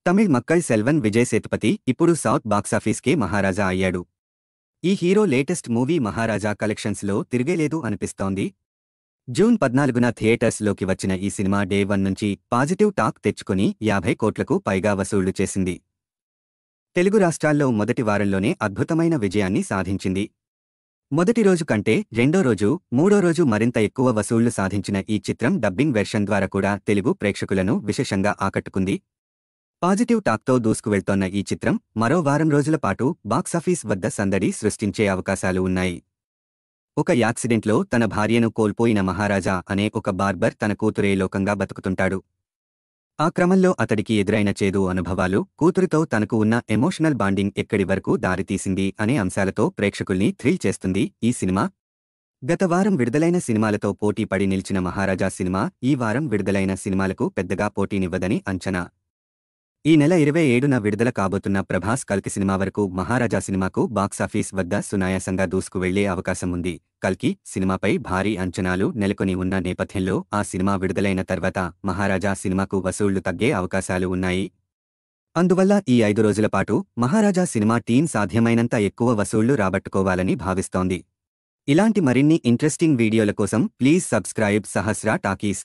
తమిళ్ మక్కళ్ సెల్వన్ విజయ్ సేతుపతి ఇప్పుడు సౌత్ బాక్సాఫీస్కే మహారాజా అయ్యాడు. ఈ హీరో లేటెస్ట్ మూవీ మహారాజా కలెక్షన్స్లో తిరిగేలేదు అనిపిస్తోంది. జూన్ 14న థియేటర్స్లోకి వచ్చిన ఈ సినిమా డే 1 నుంచి పాజిటివ్ టాక్ తెచ్చుకుని 50 కోట్లకు పైగా వసూళ్లు చేసింది. తెలుగు రాష్ట్రాల్లో మొదటి వారంలోనే అద్భుతమైన విజయాన్ని సాధించింది. మొదటి రోజు కంటే రెండో రోజు, మూడో రోజు మరింత ఎక్కువ వసూళ్లు సాధించిన ఈ చిత్రం డబ్బింగ్ వెర్షన్ ద్వారా కూడా తెలుగు ప్రేక్షకులను విశేషంగా ఆకట్టుకుంది. పాజిటివ్ టాక్తో దూసుకువెళ్తోన్న ఈ చిత్రం మరో వారం రోజుల పాటు బాక్సాఫీస్ వద్ద సందడి సృష్టించే అవకాశాలు ఉన్నాయి. ఒక యాక్సిడెంట్లో తన భార్యను కోల్పోయిన మహారాజా అనే ఒక బార్బర్ తన కూతురే లోకంగా బతుకుతుంటాడు. ఆ క్రమంలో అతడికి ఎదురైన చేదు అనుభవాలు, కూతురితో తనకు ఉన్న ఎమోషనల్ బాండింగ్ ఎక్కడి వరకు దారితీసింది అనే అంశాలతో ప్రేక్షకుల్ని థ్రిల్ చేస్తుంది ఈ సినిమా. గత వారం విడుదలైన సినిమాలతో పోటీ పడి నిలిచిన మహారాజా సినిమా ఈ వారం విడుదలైన సినిమాలకు పెద్దగా పోటీనివ్వదని అంచనా. ఈ నెల 27న విడుదల కాబోతున్న ప్రభాస్ కల్కి సినిమా వరకు మహారాజా సినిమాకు బాక్సాఫీస్ వద్ద సునాయాసంగా దూసుకువెళ్లే అవకాశం ఉంది. కల్కి సినిమాపై భారీ అంచనాలు నెలకొని ఉన్న నేపథ్యంలో ఆ సినిమా విడుదలైన తర్వాత మహారాజా సినిమాకు వసూళ్లు తగ్గే అవకాశాలు ఉన్నాయి. అందువల్ల ఈ 5 రోజుల పాటు మహారాజా సినిమా టీం సాధ్యమైనంత ఎక్కువ వసూళ్లు రాబట్టుకోవాలని భావిస్తోంది. ఇలాంటి మరిన్ని ఇంట్రెస్టింగ్ వీడియోల కోసం ప్లీజ్ సబ్స్క్రైబ్ సహస్రా టాకీస్.